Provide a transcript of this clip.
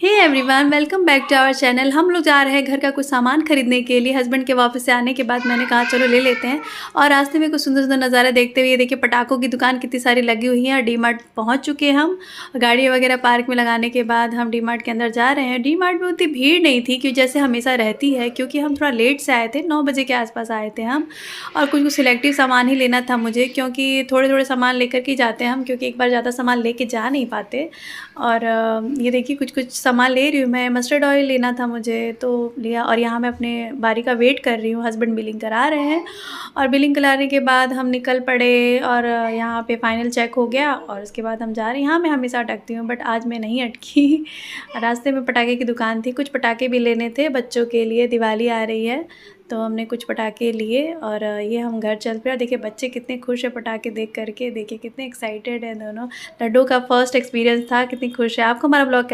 Hey everyone, welcome back to our channel. हम लोग जा रहे हैं घर का कुछ सामान खरीदने के लिए। हस्बैंड के वापस से आने के बाद मैंने कहा चलो ले लेते हैं। और रास्ते में कुछ सुंदर सुंदर नज़ारा देखते हुए देखिए पटाखों की दुकान कितनी सारी लगी हुई है। डी मार्ट पहुँच चुके हैं हम। गाड़ी वगैरह पार्क में लगाने के बाद हम डी मार्ट के अंदर जा रहे हैं। डी मार्ट में उतनी भीड़ नहीं थी क्योंकि जैसे हमेशा रहती है, क्योंकि हम थोड़ा लेट से आए थे, 9 बजे के आसपास आए थे हम। और कुछ कुछ सिलेक्टिव सामान ही लेना था मुझे, क्योंकि थोड़े थोड़े सामान लेकर के जाते हैं हम, क्योंकि एक बार ज़्यादा सामान लेके जा नहीं पाते। और ये देखिए कुछ कुछ सामान ले रही हूँ मैं। मस्टर्ड ऑयल लेना था मुझे तो लिया। और यहाँ मैं अपने बारी का वेट कर रही हूँ, हस्बैंड बिलिंग करा रहे हैं। और बिलिंग कराने के बाद हम निकल पड़े और यहाँ पे फाइनल चेक हो गया और उसके बाद हम जा रहे हैं। यहाँ मैं हमेशा अटकती हूँ बट आज मैं नहीं अटकी। रास्ते में पटाखे की दुकान थी, कुछ पटाखे भी लेने थे बच्चों के लिए, दिवाली आ रही है तो हमने कुछ पटाखे लिए और ये हम घर चल पे। और देखिए बच्चे कितने खुश हैं पटाखे देख करके, देखिए कितने एक्साइटेड हैं दोनों। लड्डू का फर्स्ट एक्सपीरियंस था, कितनी खुश है। आपको हमारा ब्लॉग कैसा